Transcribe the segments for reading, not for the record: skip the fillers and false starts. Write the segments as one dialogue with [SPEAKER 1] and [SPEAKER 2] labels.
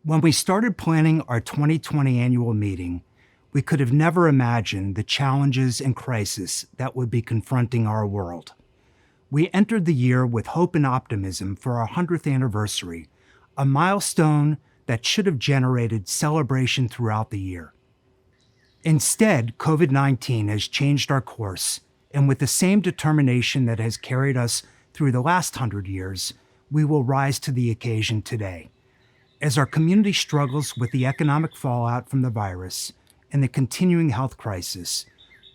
[SPEAKER 1] When we started planning our 2020 annual meeting, we could have never imagined the challenges and crises that would be confronting our world. We entered the year with hope and optimism for our 100th anniversary, a milestone that should have generated celebration throughout the year. Instead, COVID-19 has changed our course, and with the same determination that has carried us through the last 100 years, we will rise to the occasion today. As our community struggles with the economic fallout from the virus and the continuing health crisis,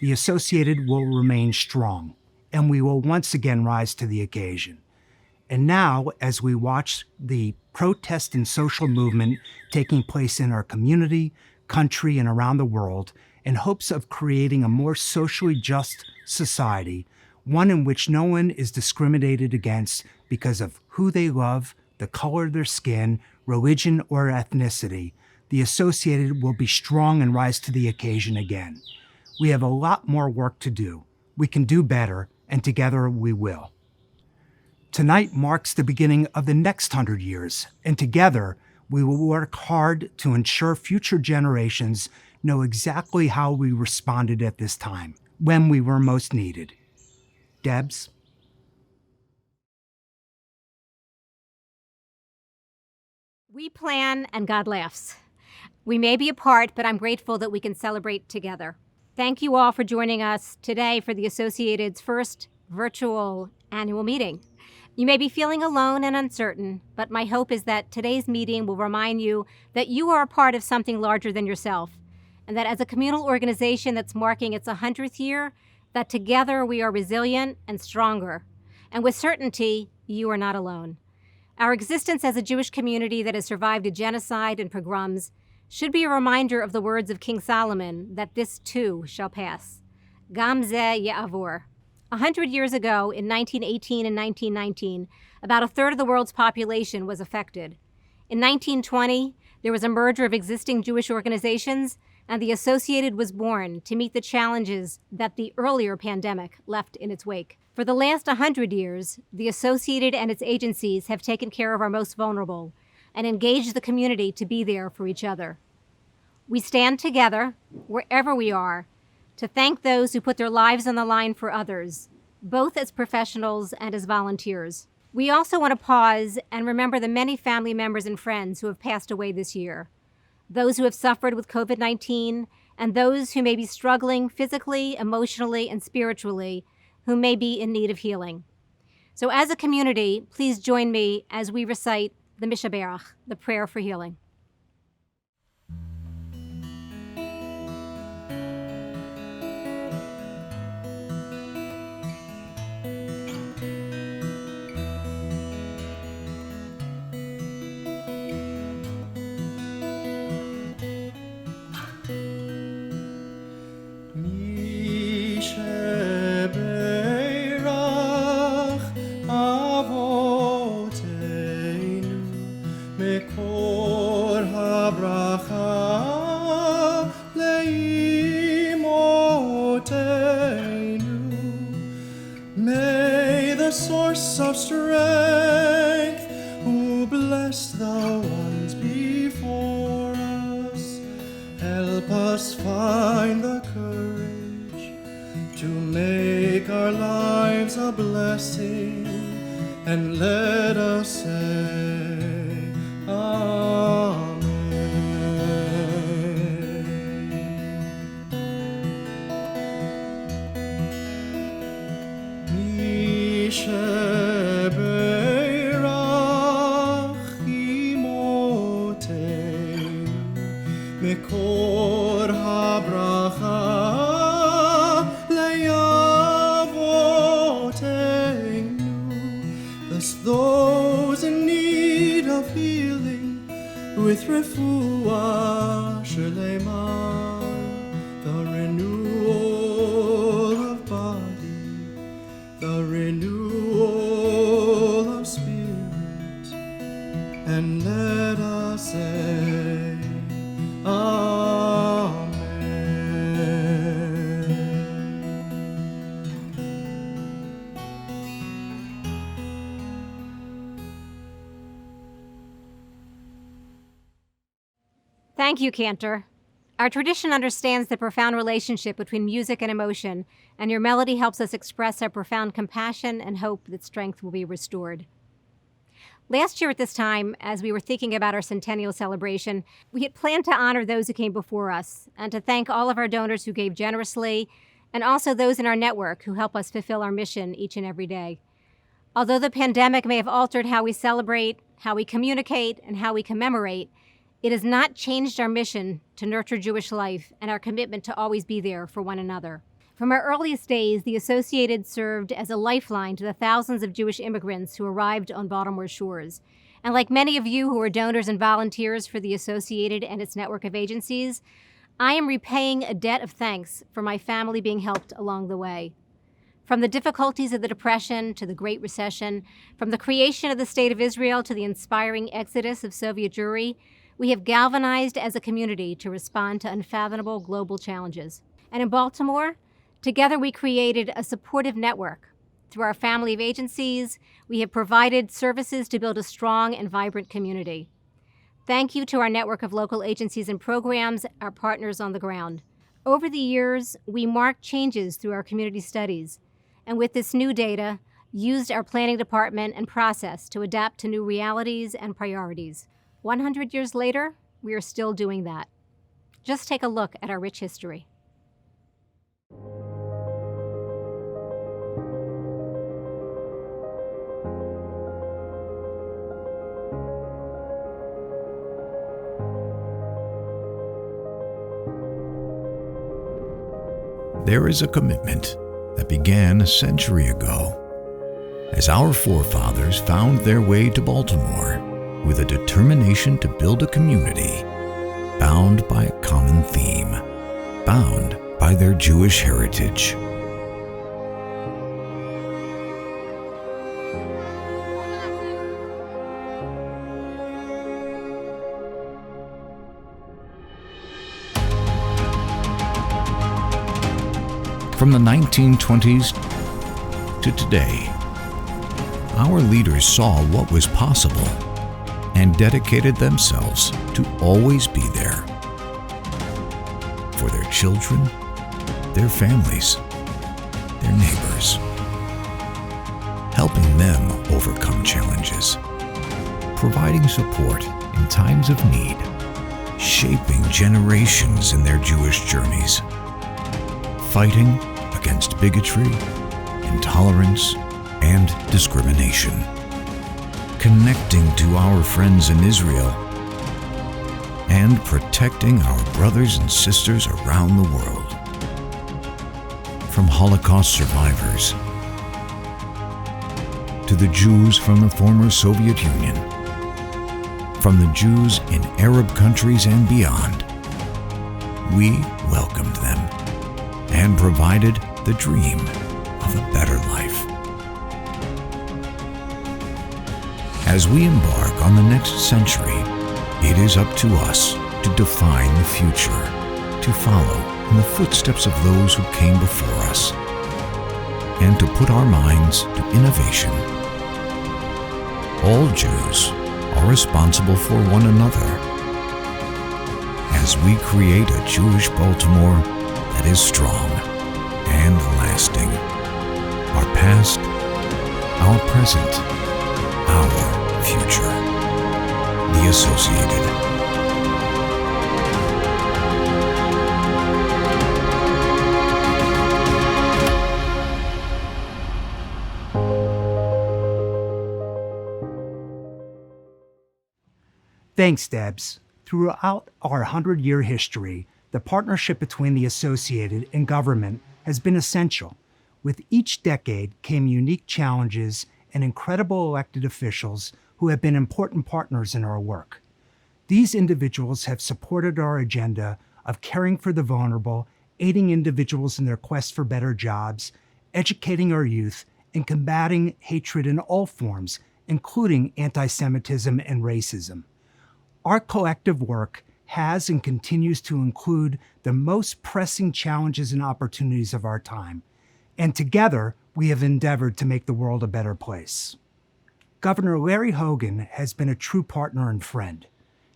[SPEAKER 1] the Associated will remain strong, and we will once again rise to the occasion. And now, as we watch the protest and social movement taking place in our community, country, and around the world, in hopes of creating a more socially just society, one in which no one is discriminated against because of who they love, the color of their skin, religion, or ethnicity, the Associated will be strong and rise to the occasion again. We have a lot more work to do. We can do better, and together we will. Tonight marks the beginning of the next 100 years, and together we will work hard to ensure future generations know exactly how we responded at this time, when we were most needed. Debs?
[SPEAKER 2] We plan and God laughs. We may be apart, but I'm grateful that we can celebrate together. Thank you all for joining us today for the Associated's first virtual annual meeting. You may be feeling alone and uncertain, but my hope is that today's meeting will remind you that you are a part of something larger than yourself, and that as a communal organization that's marking its 100th year, that together we are resilient and stronger. And with certainty, you are not alone. Our existence as a Jewish community that has survived a genocide and pogroms should be a reminder of the words of King Solomon that this too shall pass. Gam zeh ya'avor. 100 years ago, in 1918 and 1919, about a third of the world's population was affected. In 1920, there was a merger of existing Jewish organizations, and the Associated was born to meet the challenges that the earlier pandemic left in its wake. For the last 100 years, the Associated and its agencies have taken care of our most vulnerable and engaged the community to be there for each other. We stand together, wherever we are, to thank those who put their lives on the line for others, both as professionals and as volunteers. We also want to pause and remember the many family members and friends who have passed away this year, those who have suffered with COVID-19, and those who may be struggling physically, emotionally, and spiritually, who may be in need of healing. So as a community, please join me as we recite the Mishaberach, the prayer for healing.
[SPEAKER 3] Source of strength, who bless the ones before us, help us find the courage to make our lives a blessing, and let us say Amen. מקור הברכה לאבותינו. Thus those in need of healing with refuah shelema, the renewal of body, the renewal of spirit, and let us say
[SPEAKER 2] Thank you, Cantor. Our tradition understands the profound relationship between music and emotion, and your melody helps us express our profound compassion and hope that strength will be restored. Last year at this time, as we were thinking about our centennial celebration, we had planned to honor those who came before us and to thank all of our donors who gave generously, and also those in our network who help us fulfill our mission each and every day. Although the pandemic may have altered how we celebrate, how we communicate, and how we commemorate, it has not changed our mission to nurture Jewish life and our commitment to always be there for one another. From our earliest days, the Associated served as a lifeline to the thousands of Jewish immigrants who arrived on Baltimore's shores. And like many of you who are donors and volunteers for the Associated and its network of agencies, I am repaying a debt of thanks for my family being helped along the way. From the difficulties of the Depression to the Great Recession, from the creation of the State of Israel to the inspiring exodus of Soviet Jewry, we have galvanized as a community to respond to unfathomable global challenges. And in Baltimore, together we created a supportive network. Through our family of agencies, we have provided services to build a strong and vibrant community. Thank you to our network of local agencies and programs, our partners on the ground. Over the years, we marked changes through our community studies, and with this new data, used our planning department and process to adapt to new realities and priorities. 100 years later, we are still doing that. Just take a look at our rich history.
[SPEAKER 4] There is a commitment that began a century ago as our forefathers found their way to Baltimore with a determination to build a community bound by a common theme, bound by their Jewish heritage. From the 1920s to today, our leaders saw what was possible and dedicated themselves to always be there for their children, their families, their neighbors, helping them overcome challenges, providing support in times of need, shaping generations in their Jewish journeys, fighting against bigotry, intolerance, and discrimination, connecting to our friends in Israel, and protecting our brothers and sisters around the world. From Holocaust survivors to the Jews from the former Soviet Union, from the Jews in Arab countries and beyond, we welcomed them and provided the dream of a better life. As we embark on the next century, it is up to us to define the future, to follow in the footsteps of those who came before us, and to put our minds to innovation. All Jews are responsible for one another as we create a Jewish Baltimore that is strong and lasting. Our past, our present, our future. The Associated.
[SPEAKER 1] Thanks, Debs. Throughout our 100-year history, the partnership between the Associated and government has been essential. With each decade came unique challenges and incredible elected officials who have been important partners in our work. These individuals have supported our agenda of caring for the vulnerable, aiding individuals in their quest for better jobs, educating our youth, and combating hatred in all forms, including anti-Semitism and racism. Our collective work has and continues to include the most pressing challenges and opportunities of our time, and together we have endeavored to make the world a better place. Governor Larry Hogan has been a true partner and friend.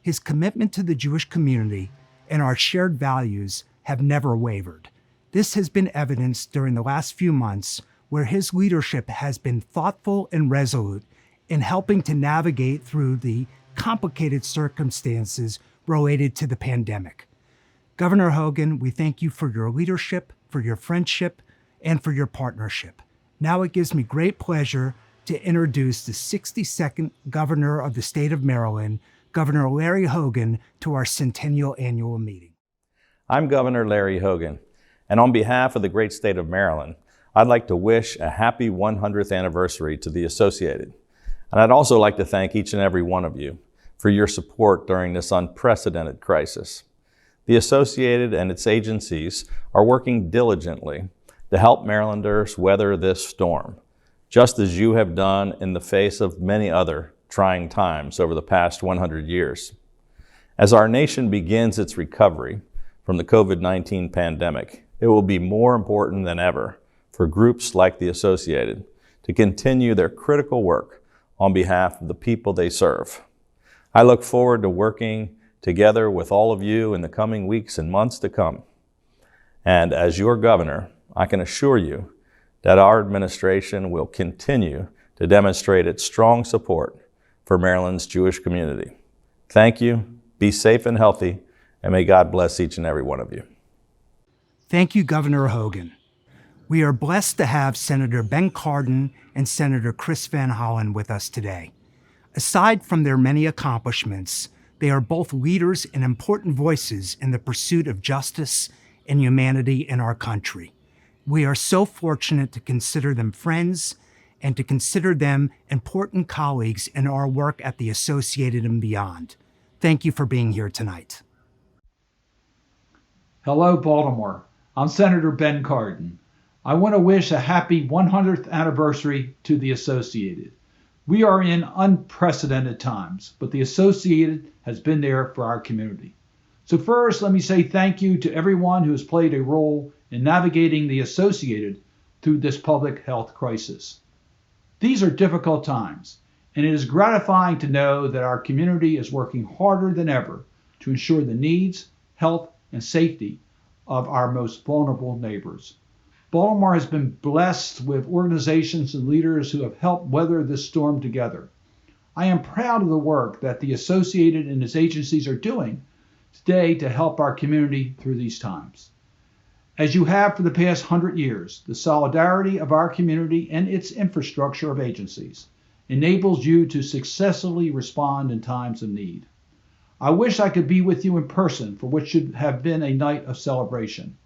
[SPEAKER 1] His commitment to the Jewish community and our shared values have never wavered. This has been evidenced during the last few months, where his leadership has been thoughtful and resolute in helping to navigate through the complicated circumstances related to the pandemic. Governor Hogan, we thank you for your leadership, for your friendship, and for your partnership. Now it gives me great pleasure to introduce the 62nd Governor of the state of Maryland, Governor Larry Hogan, to our centennial annual meeting.
[SPEAKER 5] I'm Governor Larry Hogan, and on behalf of the great state of Maryland, I'd like to wish a happy 100th anniversary to the Associated. And I'd also like to thank each and every one of you for your support during this unprecedented crisis. The Associated and its agencies are working diligently to help Marylanders weather this storm, just as you have done in the face of many other trying times over the past 100 years. As our nation begins its recovery from the COVID-19 pandemic, it will be more important than ever for groups like the Associated to continue their critical work on behalf of the people they serve. I look forward to working together with all of you in the coming weeks and months to come. And as your governor, I can assure you that our administration will continue to demonstrate its strong support for Maryland's Jewish community. Thank you, be safe and healthy, and may God bless each and every one of you.
[SPEAKER 1] Thank you, Governor Hogan. We are blessed to have Senator Ben Cardin and Senator Chris Van Hollen with us today. Aside from their many accomplishments, they are both leaders and important voices in the pursuit of justice and humanity in our country. We are so fortunate to consider them friends and to consider them important colleagues in our work at the Associated and beyond. Thank you for being here tonight.
[SPEAKER 6] Hello, Baltimore. I'm Senator Ben Cardin. I want to wish a happy 100th anniversary to the Associated. We are in unprecedented times, but the Associated has been there for our community. So first, let me say thank you to everyone who has played a role in navigating the Associated through this public health crisis. These are difficult times, and it is gratifying to know that our community is working harder than ever to ensure the needs, health, and safety of our most vulnerable neighbors. Baltimore has been blessed with organizations and leaders who have helped weather this storm together. I am proud of the work that the Associated and its agencies are doing today to help our community through these times. As you have for the past 100 years, the solidarity of our community and its infrastructure of agencies enables you to successfully respond in times of need. I wish I could be with you in person for what should have been a night of celebration.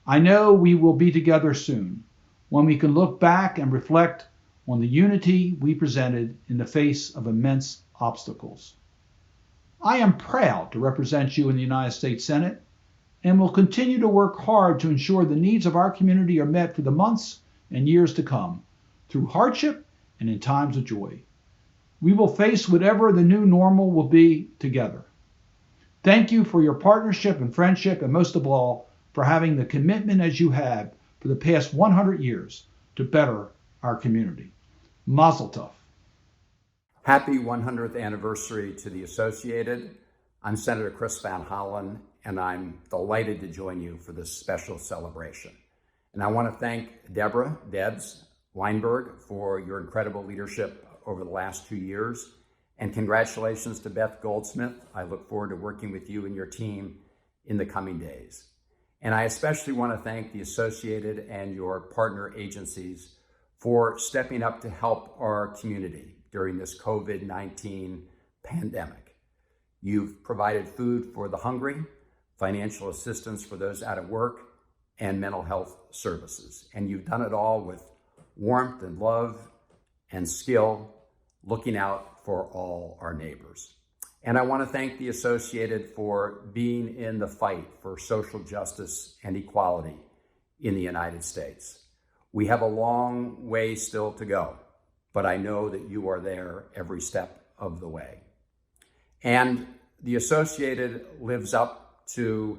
[SPEAKER 6] I know we will be together soon, when we can look back and reflect on the unity we presented in the face of immense obstacles. I am proud to represent you in the United States Senate and will continue to work hard to ensure the needs of our community are met for the months and years to come, through hardship and in times of joy. We will face whatever the new normal will be together. Thank you for your partnership and friendship, and most of all, for having the commitment as you have for the past 100 years to better our community. Mazel tov.
[SPEAKER 7] Happy 100th anniversary to the Associated. I'm Senator Chris Van Hollen, and I'm delighted to join you for this special celebration. And I want to thank Debs Weinberg for your incredible leadership over the last 2 years. And congratulations to Beth Goldsmith. I look forward to working with you and your team in the coming days. And I especially want to thank the Associated and your partner agencies for stepping up to help our community during this COVID-19 pandemic. You've provided food for the hungry, financial assistance for those out of work, and mental health services. And you've done it all with warmth and love and skill, looking out for all our neighbors. And I want to thank the Associated for being in the fight for social justice and equality in the United States. We have a long way still to go, but I know that you are there every step of the way. And the Associated lives up to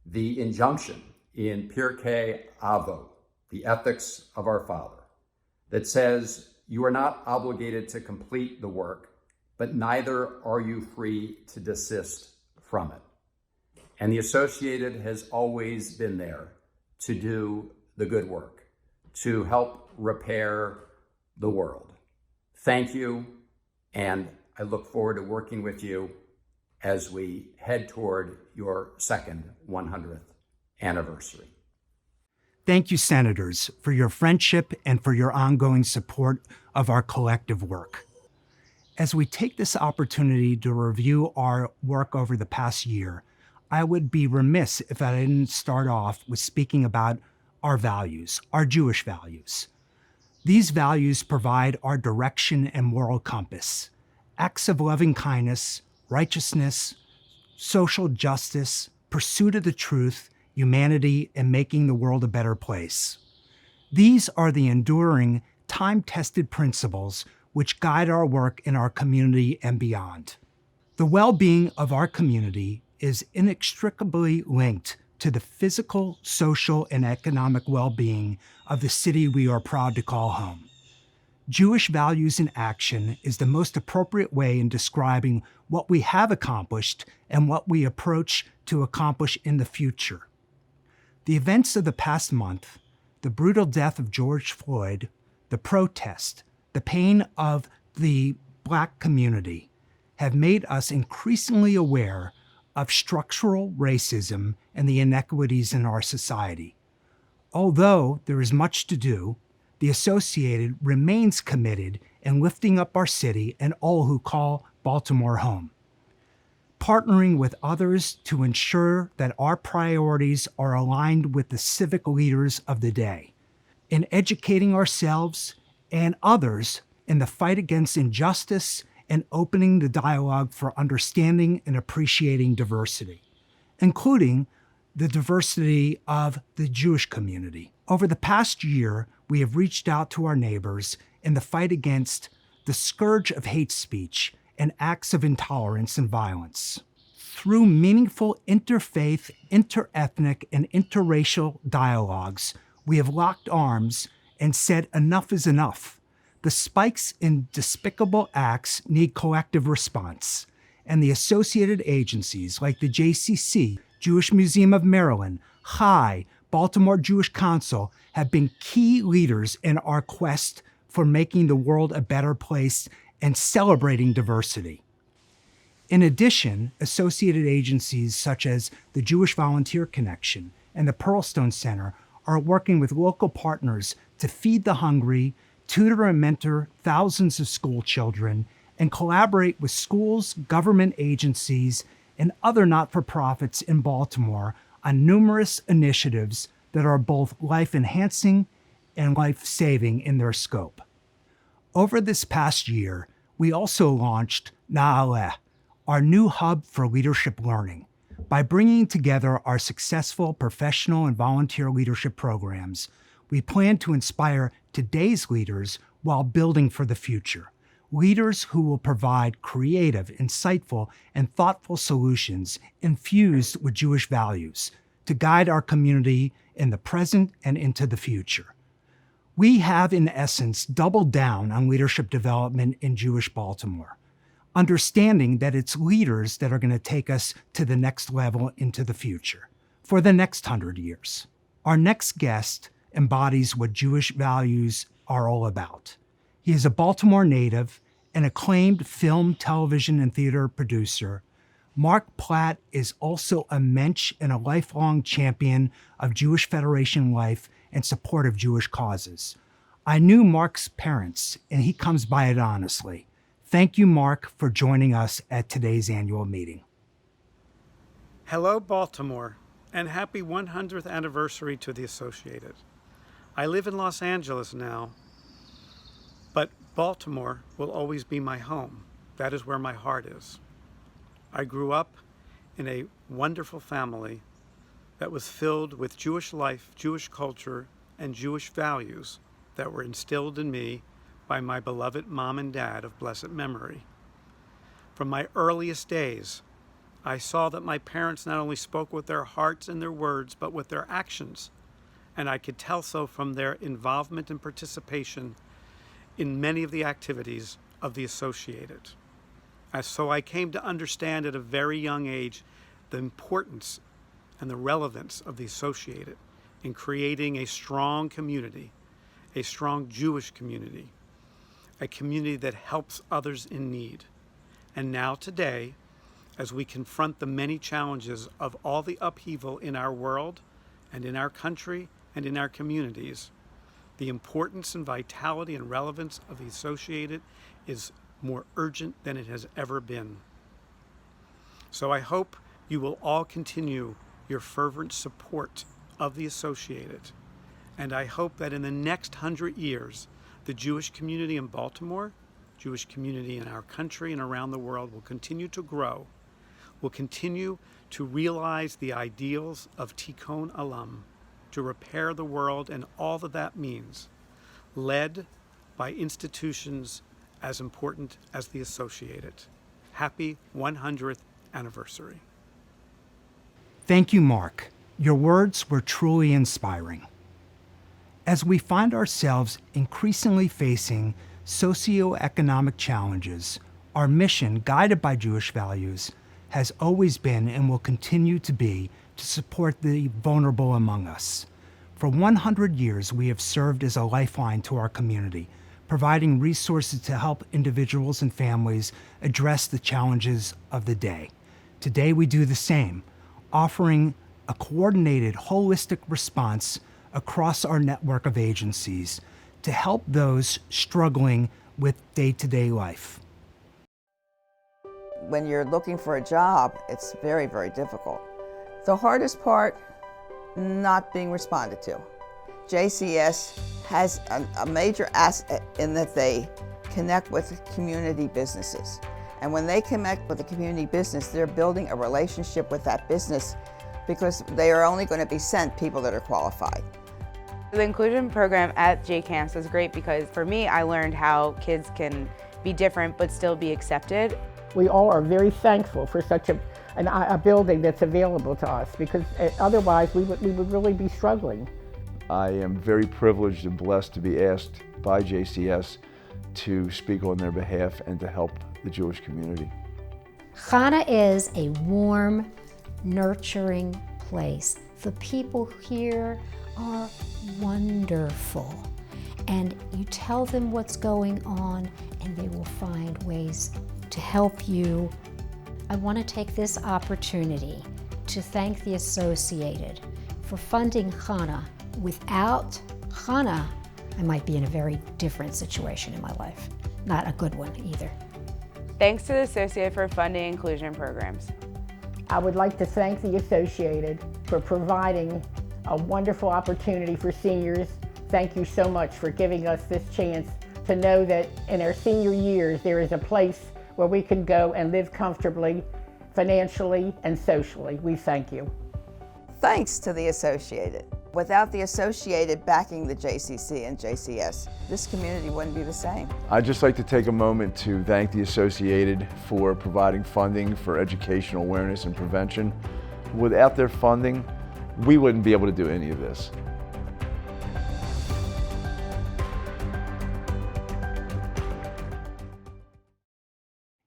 [SPEAKER 7] the injunction in Pirkei Avot, the ethics of our Father, that says you are not obligated to complete the work but neither are you free to desist from it. And the Associated has always been there to do the good work, to help repair the world. Thank you, and I look forward to working with you as we head toward your second 100th anniversary.
[SPEAKER 1] Thank you, Senators, for your friendship and for your ongoing support of our collective work. As we take this opportunity to review our work over the past year, I would be remiss if I didn't start off with speaking about our values, our Jewish values. These values provide our direction and moral compass. Acts of loving kindness, righteousness, social justice, pursuit of the truth, humanity, and making the world a better place. These are the enduring, time-tested principles which guide our work in our community and beyond. The well-being of our community is inextricably linked to the physical, social, and economic well-being of the city we are proud to call home. Jewish values in action is the most appropriate way in describing what we have accomplished and what we approach to accomplish in the future. The events of the past month, the brutal death of George Floyd, the protest, the pain of the Black community have made us increasingly aware of structural racism and the inequities in our society. Although there is much to do, the Associated remains committed in lifting up our city and all who call Baltimore home, partnering with others to ensure that our priorities are aligned with the civic leaders of the day, in educating ourselves and others in the fight against injustice and opening the dialogue for understanding and appreciating diversity, including the diversity of the Jewish community. Over the past year, we have reached out to our neighbors in the fight against the scourge of hate speech and acts of intolerance and violence. Through meaningful interfaith, interethnic, and interracial dialogues, we have locked arms and said enough is enough. The spikes in despicable acts need collective response, and the associated agencies like the JCC, Jewish Museum of Maryland, HI, Baltimore Jewish Council have been key leaders in our quest for making the world a better place and celebrating diversity. In addition, associated agencies such as the Jewish Volunteer Connection and the Pearlstone Center are working with local partners to feed the hungry, tutor and mentor thousands of school children, and collaborate with schools, government agencies, and other not-for-profits in Baltimore on numerous initiatives that are both life-enhancing and life-saving in their scope. Over this past year, we also launched Na'aleh, our new hub for leadership learning. By bringing together our successful professional and volunteer leadership programs, we plan to inspire today's leaders while building for the future. Leaders who will provide creative, insightful, and thoughtful solutions infused with Jewish values to guide our community in the present and into the future. We have, in essence, doubled down on leadership development in Jewish Baltimore, understanding that it's leaders that are going to take us to the next level into the future for the next 100 years. Our next guest embodies what Jewish values are all about. He is a Baltimore native, an acclaimed film, television, and theater producer. Marc Platt is also a mensch and a lifelong champion of Jewish Federation life and support of Jewish causes. I knew Marc's parents, and he comes by it honestly. Thank you, Marc, for joining us at today's annual meeting.
[SPEAKER 8] Hello, Baltimore, and happy 100th anniversary to the Associated. I live in Los Angeles now, but Baltimore will always be my home. That is where my heart is. I grew up in a wonderful family that was filled with Jewish life, Jewish culture, and Jewish values that were instilled in me by my beloved mom and dad of blessed memory. From my earliest days, I saw that my parents not only spoke with their hearts and their words, but with their actions, and I could tell so from their involvement and participation in many of the activities of the Associated. So I came to understand at a very young age the importance and the relevance of the Associated in creating a strong community, a strong Jewish community, a community that helps others in need. And now today, as we confront the many challenges of all the upheaval in our world and in our country and in our communities, the importance and vitality and relevance of the Associated is more urgent than it has ever been. So I hope you will all continue your fervent support of the Associated. And I hope that in the next 100 years, the Jewish community in Baltimore, Jewish community in our country and around the world will continue to grow, will continue to realize the ideals of Tikkun Olam, to repair the world and all that that means, led by institutions as important as the Associated. Happy 100th anniversary.
[SPEAKER 1] Thank you, Marc. Your words were truly inspiring. As we find ourselves increasingly facing socioeconomic challenges, our mission, guided by Jewish values, has always been and will continue to be to support the vulnerable among us. For 100 years, we have served as a lifeline to our community, providing resources to help individuals and families address the challenges of the day. Today, we do the same, offering a coordinated, holistic response across our network of agencies to help those struggling with day-to-day life.
[SPEAKER 9] When you're looking for a job, it's very, very difficult. The hardest part, not being responded to. JCS has a major asset in that they connect with community businesses. And when they connect with a community business, they're building a relationship with that business because they are only going to be sent people that are qualified.
[SPEAKER 10] The inclusion program at JCamps was great because for me, I learned how kids can be different but still be accepted.
[SPEAKER 11] We all are very thankful for such a building that's available to us because otherwise we would really be struggling.
[SPEAKER 12] I am very privileged and blessed to be asked by JCS to speak on their behalf and to help the Jewish community.
[SPEAKER 13] Chana is a warm, nurturing place. The people here are wonderful, and you tell them what's going on and they will find ways to help you. I want to take this opportunity to thank the Associated for funding Chana. Without Chana, I might be in a very different situation in my life. Not a good one either.
[SPEAKER 10] Thanks to the Associated for funding inclusion programs.
[SPEAKER 11] I would like to thank the Associated for providing a wonderful opportunity for seniors. Thank you so much for giving us this chance to know that in our senior years there is a place where we can go and live comfortably, financially and socially. We thank you.
[SPEAKER 9] Thanks to the Associated. Without the Associated backing the JCC and JCS, this community wouldn't be the same.
[SPEAKER 12] I'd just like to take a moment to thank the Associated for providing funding for educational awareness and prevention. Without their funding, we wouldn't be able to do any of this.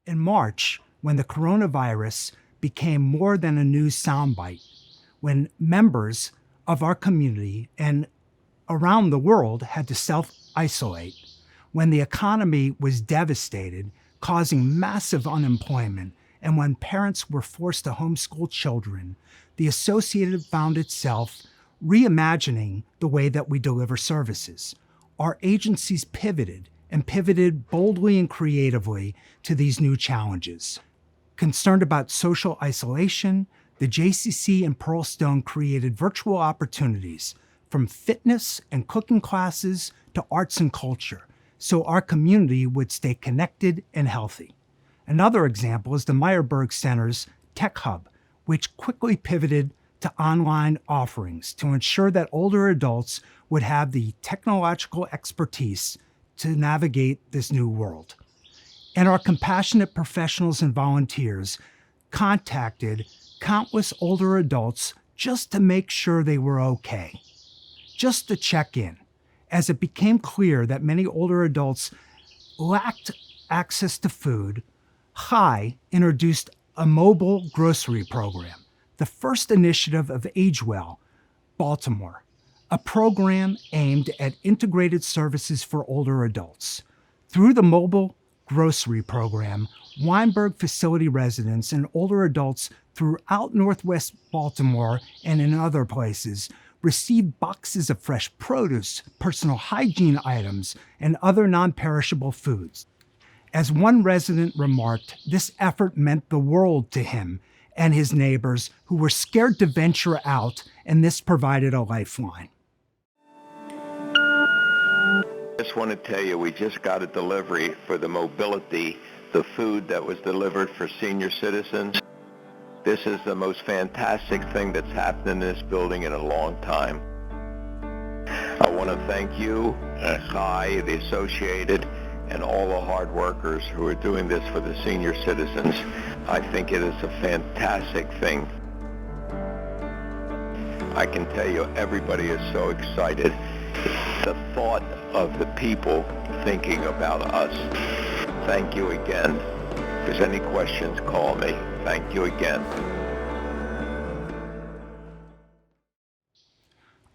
[SPEAKER 1] In March, when the coronavirus became more than a news soundbite, when members of our community and around the world had to self-isolate, when the economy was devastated, causing massive unemployment, and when parents were forced to homeschool children, the Associated found itself reimagining the way that we deliver services. Our agencies pivoted boldly and creatively to these new challenges. Concerned about social isolation, the JCC and Pearlstone created virtual opportunities from fitness and cooking classes to arts and culture, so our community would stay connected and healthy. Another example is the Meyerberg Center's Tech Hub, which quickly pivoted to online offerings to ensure that older adults would have the technological expertise to navigate this new world. And our compassionate professionals and volunteers contacted countless older adults just to make sure they were okay, just to check in, as it became clear that many older adults lacked access to food, HI introduced a mobile grocery program, the first initiative of AgeWell, Baltimore, a program aimed at integrated services for older adults. Through the mobile grocery program, Weinberg facility residents and older adults throughout Northwest Baltimore and in other places received boxes of fresh produce, personal hygiene items, and other non-perishable foods. As one resident remarked, this effort meant the world to him and his neighbors who were scared to venture out, and this provided a lifeline.
[SPEAKER 14] Just want to tell you, we just got a delivery for the mobility, the food that was delivered for senior citizens. This is the most fantastic thing that's happened in this building in a long time. I want to thank you, Kai, the Associated, and all the hard workers who are doing this for the senior citizens. I think it is a fantastic thing. I can tell you, everybody is so excited. The thought of the people thinking about us. Thank you again. If there's any questions, call me. Thank you again.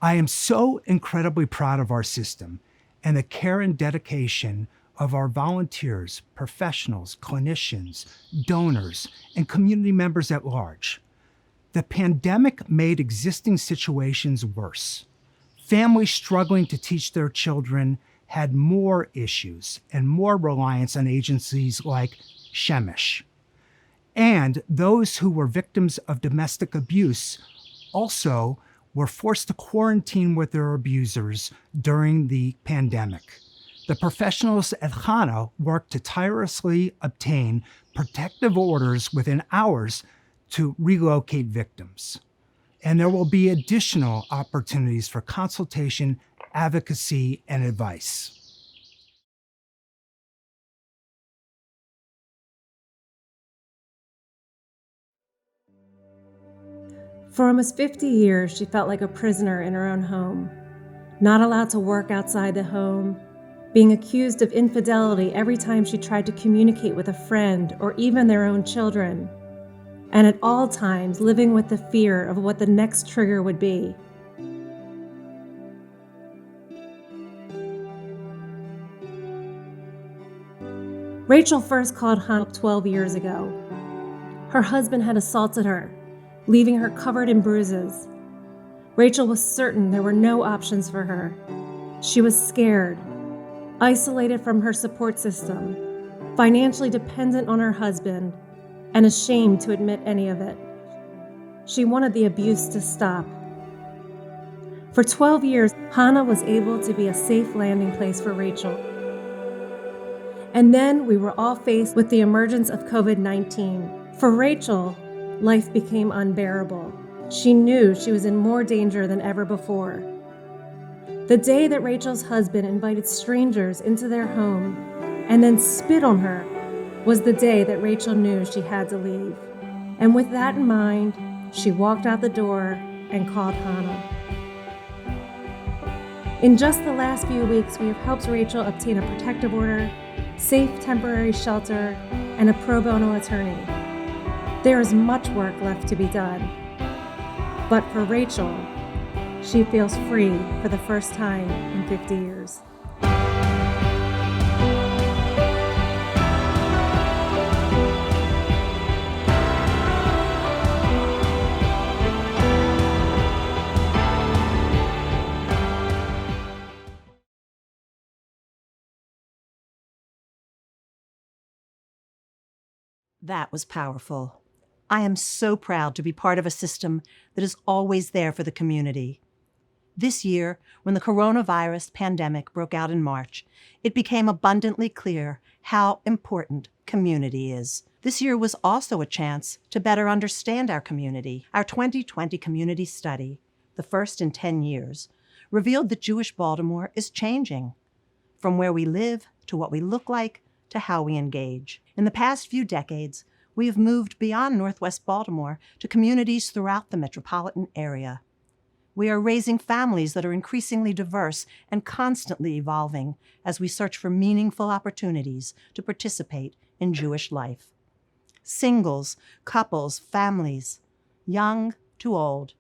[SPEAKER 1] I am so incredibly proud of our system and the care and dedication of our volunteers, professionals, clinicians, donors, and community members at large. The pandemic made existing situations worse. Families struggling to teach their children had more issues and more reliance on agencies like Shemesh. And those who were victims of domestic abuse also were forced to quarantine with their abusers during the pandemic. The professionals at Hana worked to tirelessly obtain protective orders within hours to relocate victims. And there will be additional opportunities for consultation, advocacy, and advice.
[SPEAKER 15] For almost 50 years, she felt like a prisoner in her own home, not allowed to work outside the home, being accused of infidelity every time she tried to communicate with a friend or even their own children, and at all times living with the fear of what the next trigger would be. Rachel first called Hana 12 years ago. Her husband had assaulted her, leaving her covered in bruises. Rachel was certain there were no options for her. She was scared, isolated from her support system, financially dependent on her husband, and ashamed to admit any of it. She wanted the abuse to stop. For 12 years, Hana was able to be a safe landing place for Rachel. And then we were all faced with the emergence of COVID-19. For Rachel, life became unbearable. She knew she was in more danger than ever before. The day that Rachel's husband invited strangers into their home and then spit on her was the day that Rachel knew she had to leave. And with that in mind, she walked out the door and called Hana. In just the last few weeks, we have helped Rachel obtain a protective order, safe temporary shelter, and a pro bono attorney. There is much work left to be done. But for Rachel, she feels free for the first time in 50 years.
[SPEAKER 16] That was powerful. I am so proud to be part of a system that is always there for the community. This year, when the coronavirus pandemic broke out in March, it became abundantly clear how important community is. This year was also a chance to better understand our community. Our 2020 community study, the first in 10 years, revealed that Jewish Baltimore is changing, from where we live to what we look like to how we engage. In the past few decades, we have moved beyond Northwest Baltimore to communities throughout the metropolitan area. We are raising families that are increasingly diverse and constantly evolving as we search for meaningful opportunities to participate in Jewish life. singles, couples, families, young to old,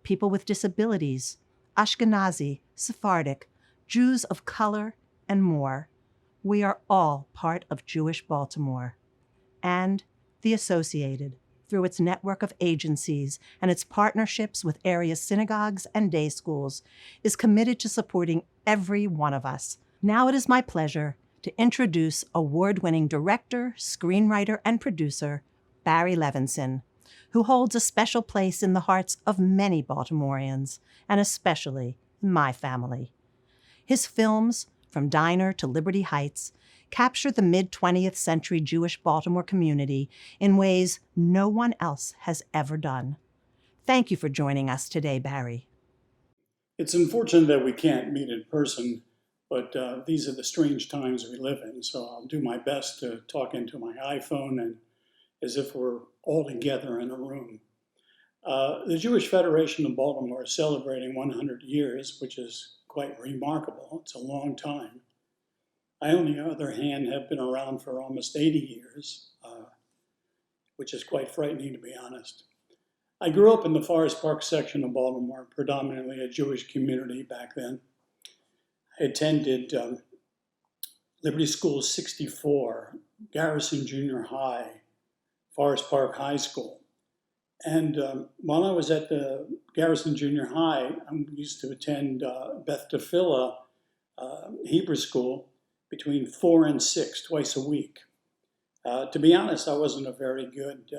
[SPEAKER 16] people with disabilities, Ashkenazi, Sephardic, Jews of color, and more. We are all part of Jewish Baltimore. And the Associated, through its network of agencies and its partnerships with area synagogues and day schools, is committed to supporting every one of us. Now it is my pleasure to introduce award-winning director, screenwriter, and producer, Barry Levinson, who holds a special place in the hearts of many Baltimoreans, and especially in my family. His films, from Diner to Liberty Heights, capture the mid-20th century Jewish Baltimore community in ways no one else has ever done. Thank you for joining us today, Barry.
[SPEAKER 17] It's unfortunate that we can't meet in person, but these are the strange times we live in, so I'll do my best to talk into my iPhone and as if we're all together in a room. The Jewish Federation of Baltimore is celebrating 100 years, which is quite remarkable. It's a long time. I, on the other hand, have been around for almost 80 years, which is quite frightening, to be honest. I grew up in the Forest Park section of Baltimore, predominantly a Jewish community back then. I attended Liberty School 64, Garrison Junior High, Forest Park High School. And while I was at the Garrison Junior High, I used to attend Beth Tefillah Hebrew School between 4 and 6, twice a week. To be honest, I wasn't a very good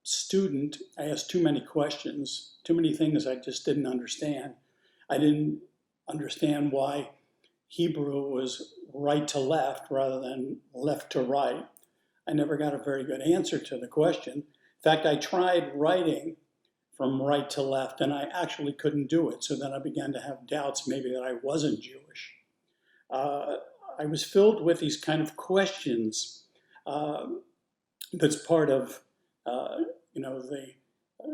[SPEAKER 17] student. I asked too many questions, too many things I just didn't understand. I didn't understand why Hebrew was right to left rather than left to right. I never got a very good answer to the question. In fact, I tried writing from right to left, and I actually couldn't do it. So then I began to have doubts maybe that I wasn't Jewish. I was filled with these kind of questions that's part of the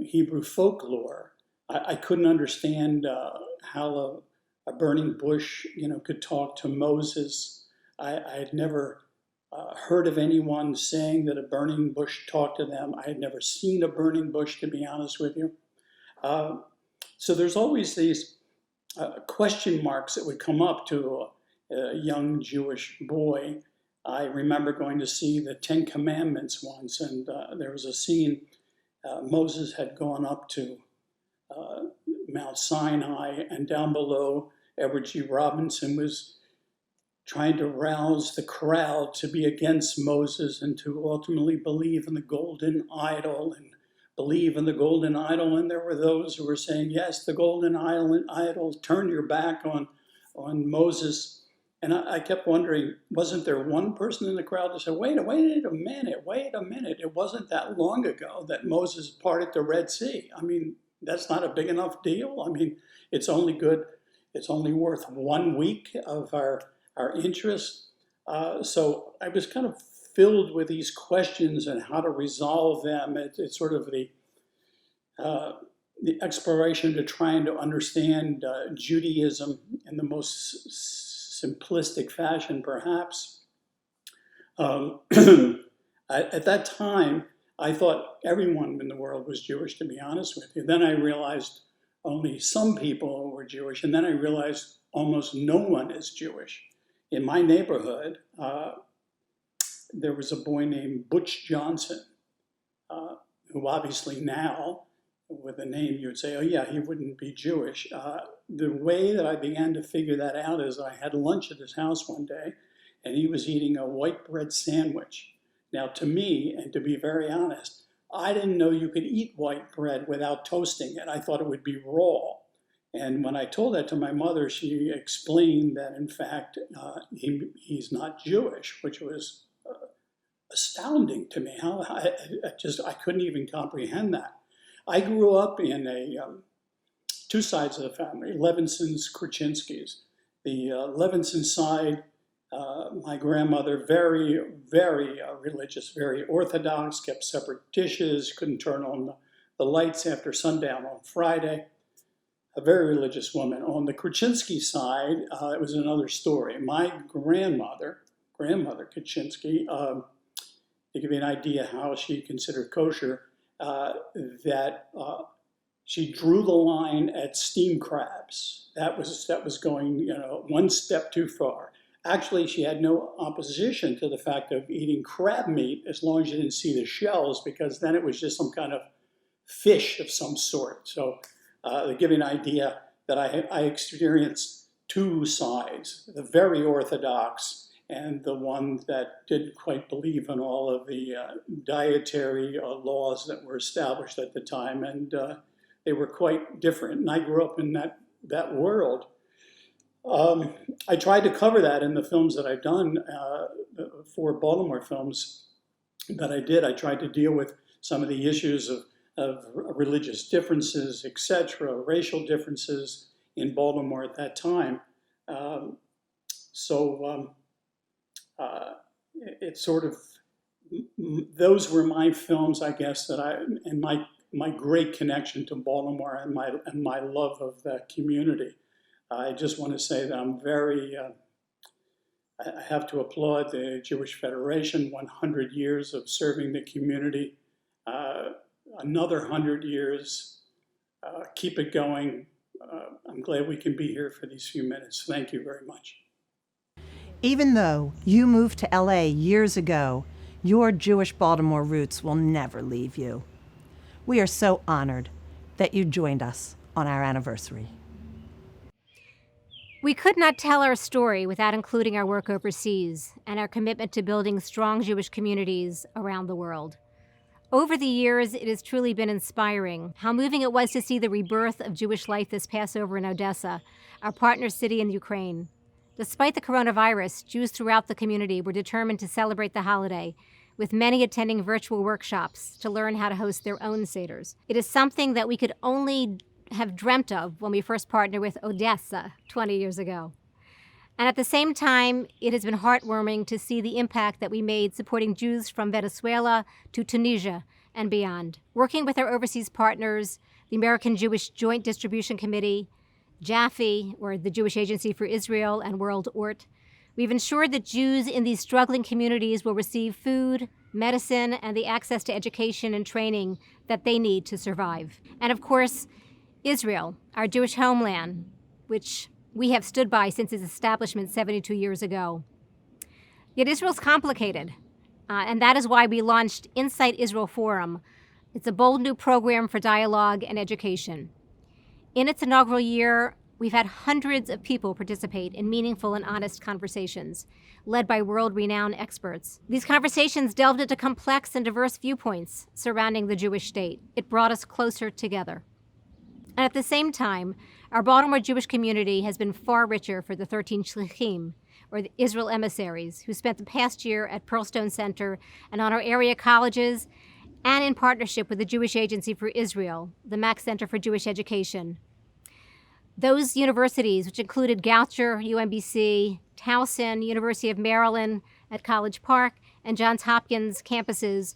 [SPEAKER 17] Hebrew folklore. I couldn't understand how a burning bush could talk to Moses. I had never heard of anyone saying that a burning bush talked to them. I had never seen a burning bush, to be honest with you. So there's always these question marks that would come up to a young Jewish boy. I remember going to see the Ten Commandments once, and there was a scene. Moses had gone up to Mount Sinai, and down below, Edward G. Robinson was trying to rouse the crowd to be against Moses and to ultimately believe in the golden idol and believe in the golden idol. And there were those who were saying, yes, the golden idol, turn your back on Moses. And I kept wondering, wasn't there one person in the crowd that said, wait a minute. It wasn't that long ago that Moses parted the Red Sea. I mean, that's not a big enough deal. I mean, it's only worth 1 week of our interest. So I was kind of filled with these questions and how to resolve them. It's sort of the exploration to trying to understand Judaism in the most simplistic fashion, perhaps. At that time, I thought everyone in the world was Jewish, to be honest with you. Then I realized only some people were Jewish, and then I realized almost no one is Jewish. In my neighborhood, there was a boy named Butch Johnson, who obviously now, with a name, you would say, oh yeah, he wouldn't be Jewish. The way that I began to figure that out is I had lunch at his house one day, and he was eating a white bread sandwich. Now, to me, and to be very honest, I didn't know you could eat white bread without toasting it. I thought it would be raw. And when I told that to my mother, she explained that, in fact, he's not Jewish, which was astounding to me. I couldn't even comprehend that. I grew up in two sides of the family, Levinson's, Krasinski's. The Levinson side, my grandmother, very, very religious, very orthodox, kept separate dishes, couldn't turn on the lights after sundown on Friday. A very religious woman. On the Krasinski side, it was another story. My grandmother Krasinski, to give you an idea how she considered kosher, that she drew the line at steamed crabs. That was going, one step too far. Actually, she had no opposition to the fact of eating crab meat as long as you didn't see the shells, because then it was just some kind of fish of some sort. So to give you an idea that I experienced two sides, the very orthodox and the one that didn't quite believe in all of the dietary laws that were established at the time, and they were quite different. And I grew up in that world. I tried to cover that in the films that I've done, for Baltimore films that I did. I tried to deal with some of the issues of religious differences, etc., racial differences in Baltimore at that time. It's sort of, those were my films, I guess, and my great connection to Baltimore and my love of that community. I just want to say that I'm very, I have to applaud the Jewish Federation, 100 years of serving the community, another 100 years, keep it going. I'm glad we can be here for these few minutes. Thank you very much.
[SPEAKER 16] Even though you moved to LA years ago, your Jewish Baltimore roots will never leave you. We are so honored that you joined us on our anniversary.
[SPEAKER 2] We could not tell our story without including our work overseas and our commitment to building strong Jewish communities around the world. Over the years, it has truly been inspiring how moving it was to see the rebirth of Jewish life this Passover in Odessa, our partner city in Ukraine. Despite the coronavirus, Jews throughout the community were determined to celebrate the holiday, with many attending virtual workshops to learn how to host their own seders. It is something that we could only have dreamt of when we first partnered with Odessa 20 years ago. And at the same time, it has been heartwarming to see the impact that we made supporting Jews from Venezuela to Tunisia and beyond. Working with our overseas partners, the American Jewish Joint Distribution Committee, JAFE, or the Jewish Agency for Israel, and World ORT, we've ensured that Jews in these struggling communities will receive food, medicine, and the access to education and training that they need to survive. And of course, Israel, our Jewish homeland, which we have stood by since its establishment 72 years ago. Yet Israel's complicated, and that is why we launched Insight Israel Forum. It's a bold new program for dialogue and education. In its inaugural year, we've had hundreds of people participate in meaningful and honest conversations, led by world-renowned experts. These conversations delved into complex and diverse viewpoints surrounding the Jewish state. It brought us closer together. And at the same time, our Baltimore Jewish community has been far richer for the 13 shlichim, or the Israel emissaries, who spent the past year at Pearlstone Center and on our area colleges, and in partnership with the Jewish Agency for Israel, the Max Center for Jewish Education. Those universities, which included Goucher, UMBC, Towson, University of Maryland at College Park, and Johns Hopkins campuses,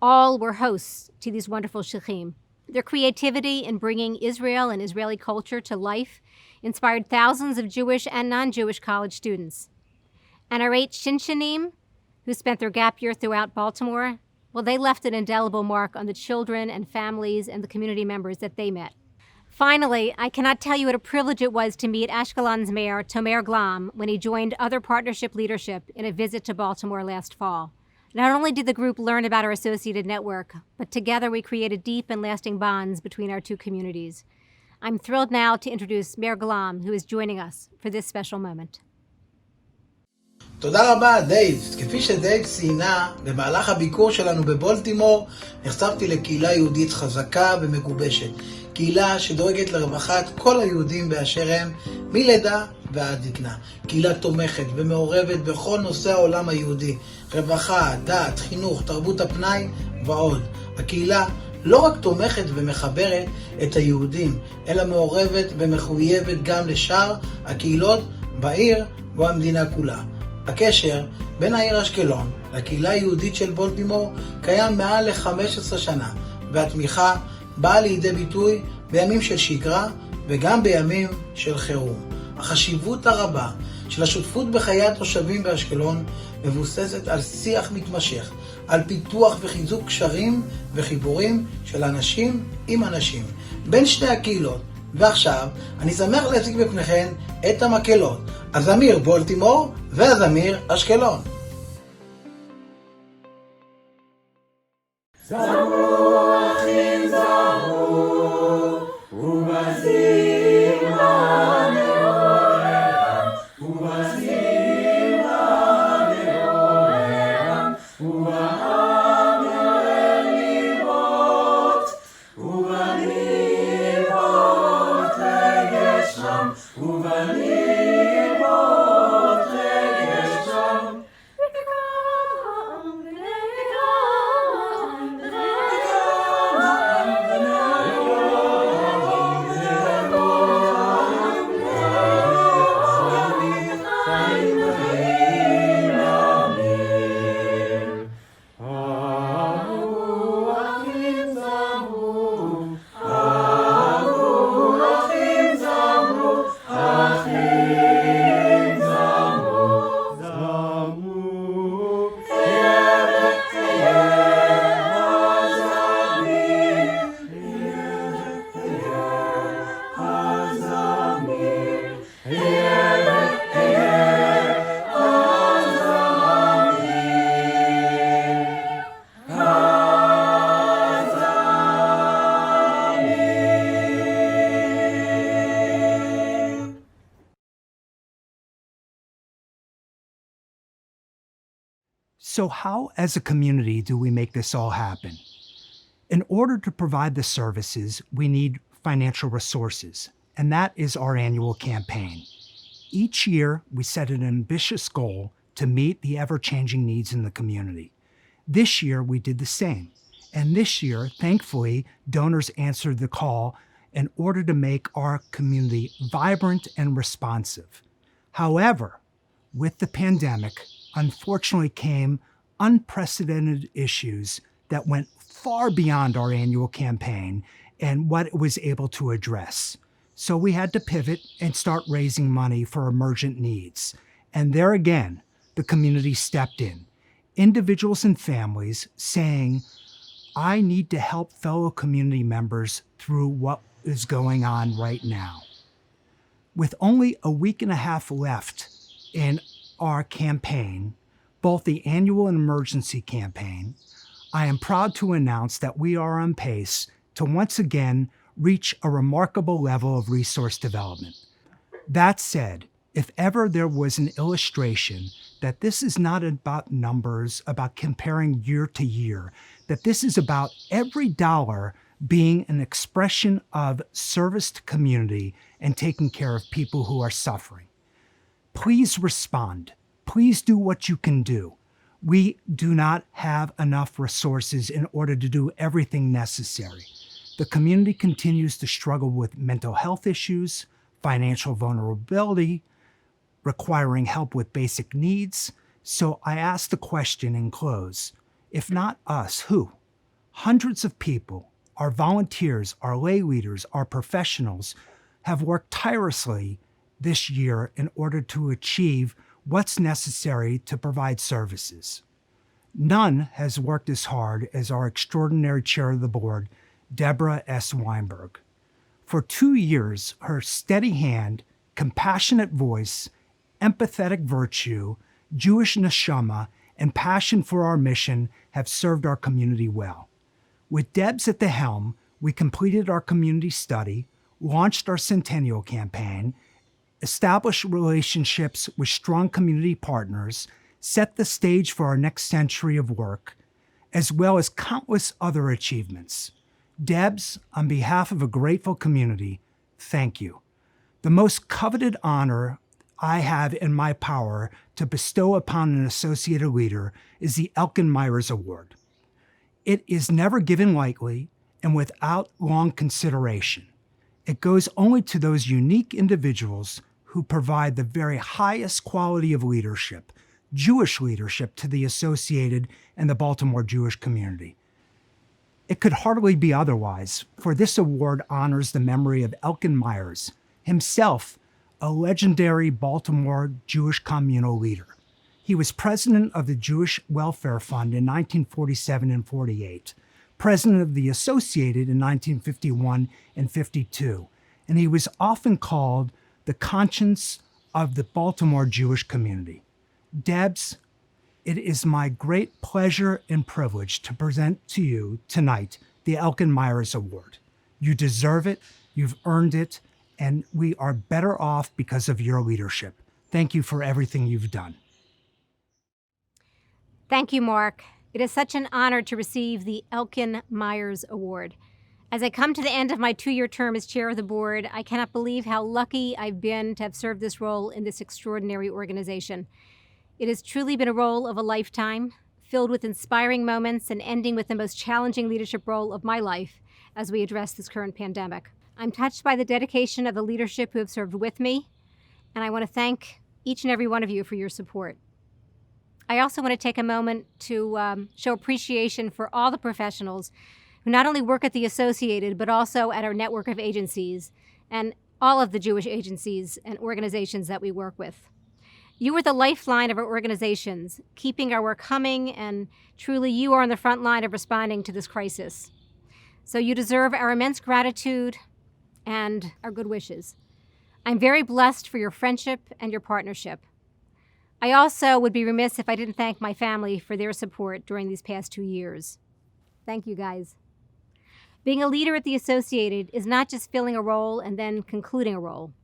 [SPEAKER 2] all were hosts to these wonderful shlichim. Their creativity in bringing Israel and Israeli culture to life inspired thousands of Jewish and non-Jewish college students. And our 8 Shinshanim, who spent their gap year throughout Baltimore, well, they left an indelible mark on the children and families and the community members that they met. Finally, I cannot tell you what a privilege it was to meet Ashkelon's mayor, Tomer Glam, when he joined other partnership leadership in a visit to Baltimore last fall. Not only did the group learn about our associated network, but together we created deep and lasting bonds between our two communities. I'm thrilled now to introduce Mayor Glam, who is joining us for this special moment.
[SPEAKER 18] תודה רבה, דייב. כפי שדייב ציינה, במהלך הביקור שלנו בבולטימור נחשפתי לקהילה יהודית חזקה ומגובשת. קהילה שדואגת לרווחת כל היהודים באשר הם, מלידה ועד זקנה. קהילה תומכת ומעורבת בכל נושא העולם היהודי. רווחה, דת, חינוך, תרבות הפנאי ועוד. הקהילה לא רק תומכת ומחברת את היהודים, אלא מעורבת ומחויבת גם לשאר הקהילות בעיר ובמדינה כולה. הקשר בין העיר אשקלון לקהילה היהודית של בולטימור קיים מעל ל-15 שנה, והתמיכה באה לידי ביטוי בימים של שגרה וגם בימים של חירום. החשיבות הרבה של השותפות בחיי התושבים באשקלון מבוססת על שיח מתמשך, על פיתוח וחיזוק קשרים וחיבורים של אנשים עם אנשים, בין שתי הקהילות. ועכשיו אני שמח להציג בפניכם את המקהלות, HaZamir בולטימור והZamir אשקלון.
[SPEAKER 3] זמרו אחים זמרו, ובזים לנאורם, ובזים לנאורם, ובעם ליבות, ובליבות לגשם, ובליבות לגשם.
[SPEAKER 1] So how, as a community, do we make this all happen? In order to provide the services, we need financial resources, and that is our annual campaign. Each year, we set an ambitious goal to meet the ever-changing needs in the community. This year, we did the same. And this year, thankfully, donors answered the call in order to make our community vibrant and responsive. However, with the pandemic, unfortunately came unprecedented issues that went far beyond our annual campaign and what it was able to address. So we had to pivot and start raising money for emergent needs. And there again, the community stepped in. Individuals and families saying, I need to help fellow community members through what is going on right now. With only a week and a half left in our campaign, both the annual and emergency campaign, I am proud to announce that we are on pace to once again reach a remarkable level of resource development. That said, if ever there was an illustration that this is not about numbers, about comparing year to year, that this is about every dollar being an expression of service to community and taking care of people who are suffering. Please respond. Please do what you can do. We do not have enough resources in order to do everything necessary. The community continues to struggle with mental health issues, financial vulnerability, requiring help with basic needs. So I ask the question and close, if not us, who? Hundreds of people, our volunteers, our lay leaders, our professionals, have worked tirelessly this year in order to achieve what's necessary to provide services. None has worked as hard as our extraordinary chair of the board, Deborah S. Weinberg. For 2 years, her steady hand, compassionate voice, empathetic virtue, Jewish neshama, and passion for our mission have served our community well. With Debs at the helm, we completed our community study, launched our centennial campaign, established relationships with strong community partners, set the stage for our next century of work, as well as countless other achievements. Debs, on behalf of a grateful community, thank you. The most coveted honor I have in my power to bestow upon an associated leader is the Elkin Myers Award. It is never given lightly and without long consideration. It goes only to those unique individuals who provide the very highest quality of leadership, Jewish leadership, to the associated and the Baltimore Jewish community. It could hardly be otherwise, for this award honors the memory of Elkin Myers, himself a legendary Baltimore Jewish communal leader. He was president of the Jewish Welfare Fund in 1947 and 48, president of the Associated in 1951 and 52, and he was often called the conscience of the Baltimore Jewish community. Debs, it is my great pleasure and privilege to present to you tonight the Elkin Myers Award. You deserve it, you've earned it, and we are better off because of your leadership. Thank you for everything you've done.
[SPEAKER 2] Thank you, Mark. It is such an honor to receive the Elkin Myers Award. As I come to the end of my 2-year term as chair of the board, I cannot believe how lucky I've been to have served this role in this extraordinary organization. It has truly been a role of a lifetime, filled with inspiring moments and ending with the most challenging leadership role of my life as we address this current pandemic. I'm touched by the dedication of the leadership who have served with me, and I want to thank each and every one of you for your support. I also want to take a moment to show appreciation for all the professionals who not only work at the Associated, but also at our network of agencies and all of the Jewish agencies and organizations that we work with. You are the lifeline of our organizations, keeping our work humming, and truly you are on the front line of responding to this crisis. So you deserve our immense gratitude and our good wishes. I'm very blessed for your friendship and your partnership. I also would be remiss if I didn't thank my family for their support during these past 2 years. Thank you, guys. Being a leader at the Associated is not just filling a role and then concluding a role.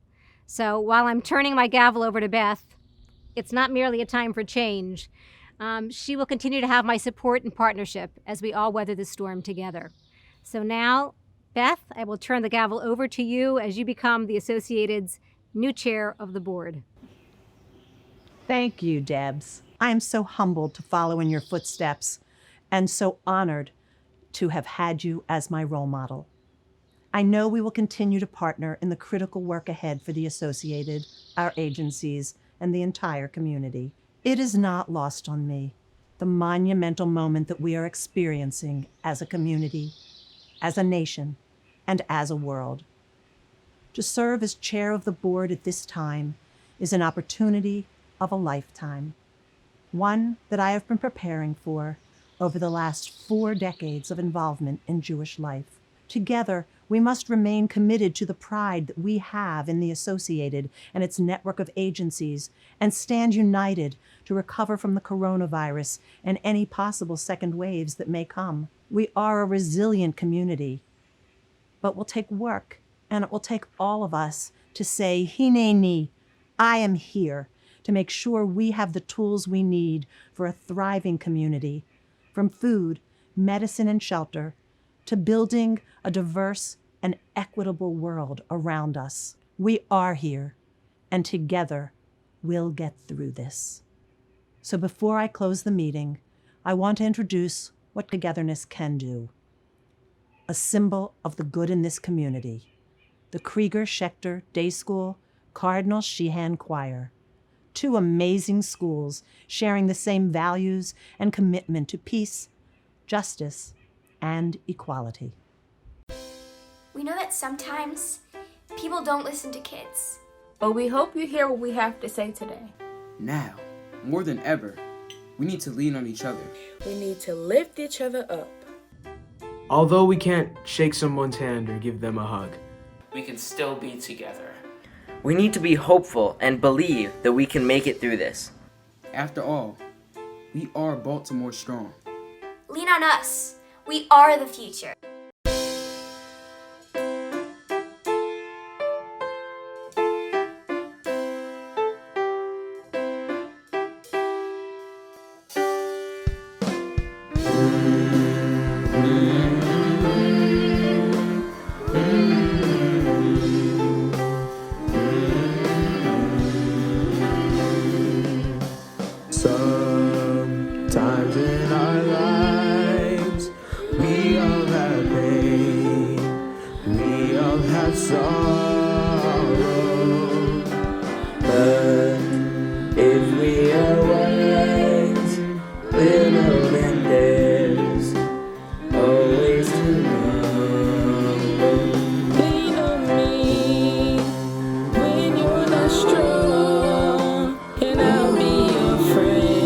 [SPEAKER 2] So while I'm turning my gavel over to Beth, it's not merely a time for change. She will continue to have my support and partnership as we all weather this storm together. So now, Beth, I will turn the gavel over to you as you become the Associated's new chair of the board.
[SPEAKER 16] Thank you, Debs. I am so humbled to follow in your footsteps and so honored to have had you as my role model. I know we will continue to partner in the critical work ahead for the Associated, our agencies, and the entire community. It is not lost on me, the monumental moment that we are experiencing as a community, as a nation, and as a world. To serve as chair of the board at this time is an opportunity of a lifetime, one that I have been preparing for over the last 4 decades of involvement in Jewish life. Together, we must remain committed to the pride that we have in the Associated and its network of agencies, and stand united to recover from the coronavirus and any possible second waves that may come. We are a resilient community, but will take work, and it will take all of us to say, Hineni, I am here, to make sure we have the tools we need for a thriving community, from food, medicine, and shelter, to building a diverse and equitable world around us. We are here, and together we'll get through this. So before I close the meeting, I want to introduce what togetherness can do. A symbol of the good in this community, the Krieger Schechter Day School Cardinal Sheehan Choir. 2 amazing schools sharing the same values and commitment to peace, justice, and equality.
[SPEAKER 19] We know that sometimes people don't listen to kids.
[SPEAKER 20] But we hope you hear what we have to say today.
[SPEAKER 21] Now, more than ever, we need to lean on each other.
[SPEAKER 20] We need to lift each other up.
[SPEAKER 22] Although we can't shake someone's hand or give them a hug,
[SPEAKER 23] we can still be together.
[SPEAKER 24] We need to be hopeful and believe that we can make it through this.
[SPEAKER 21] After all, we are Baltimore strong.
[SPEAKER 19] Lean on us. We are the future.
[SPEAKER 3] Sometimes in our lives, we all have pain, we all have sorrow. But if we are wise, we'll know that there's always tomorrow.
[SPEAKER 20] Lean on me when you're not strong, and I'll be your friend.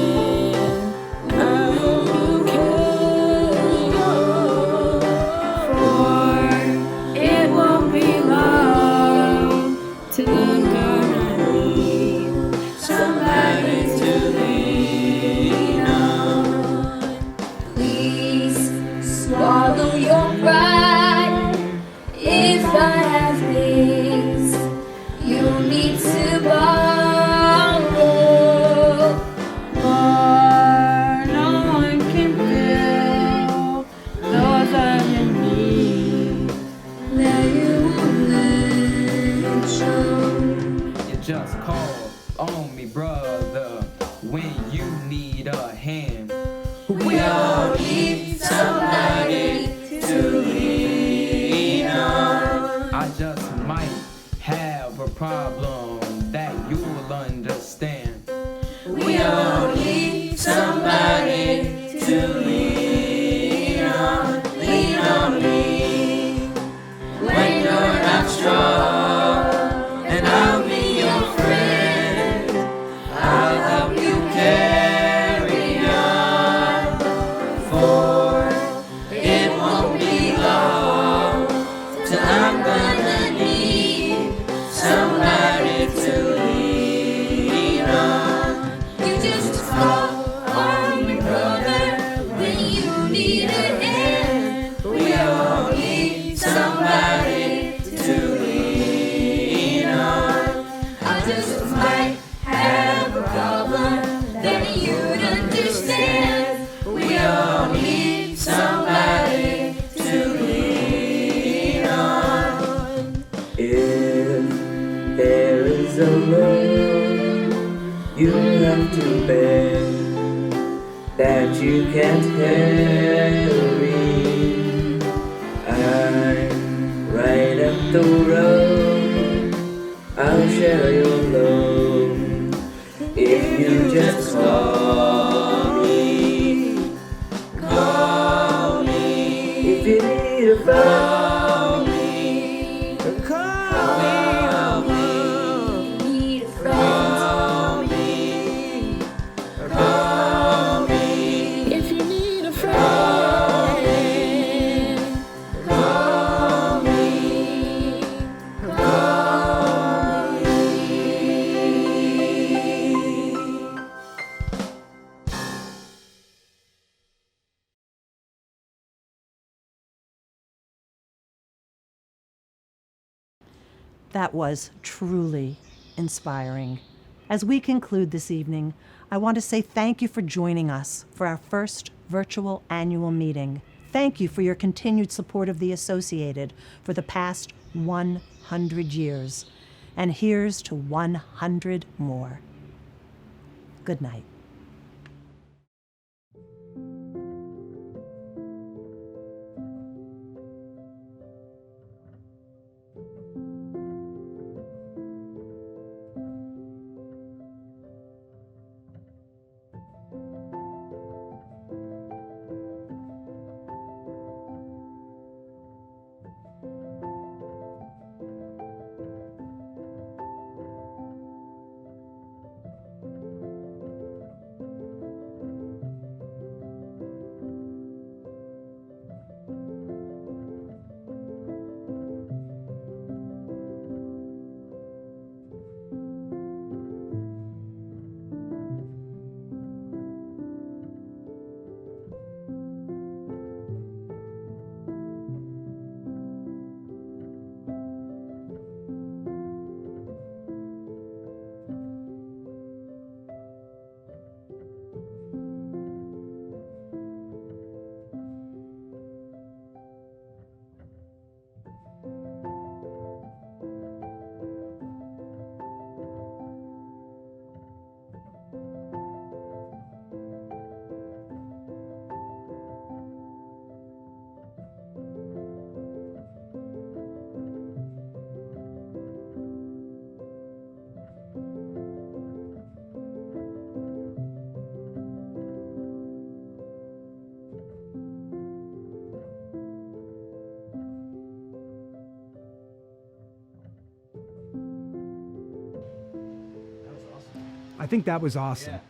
[SPEAKER 20] If I have things you need to borrow, but no one can fill those other needs that you won't show.
[SPEAKER 21] You just call on me, brother, when you need a hand.
[SPEAKER 20] We all need somebody to lean on.
[SPEAKER 21] I just might have a problem that you'll understand.
[SPEAKER 20] We all need somebody to lean on me when you're not strong, and I'll be your friend. I'll help you carry on, for it won't be long till I'm gonna need somebody to lean on. You just call on me, brother, when you need a hand. We all need somebody to lean on. I just might have a problem that you'd understand. We all need somebody to lean on.
[SPEAKER 3] If there is a load you have to bear that you can't carry, I'm right up the road. I'll share your load if you just call me. Call me if you need a friend.
[SPEAKER 16] That was truly inspiring. As we conclude this evening, I want to say thank you for joining us for our first virtual annual meeting. Thank you for your continued support of the Associated for the past 100 years. And here's to 100 more. Good night.
[SPEAKER 1] I think that was awesome.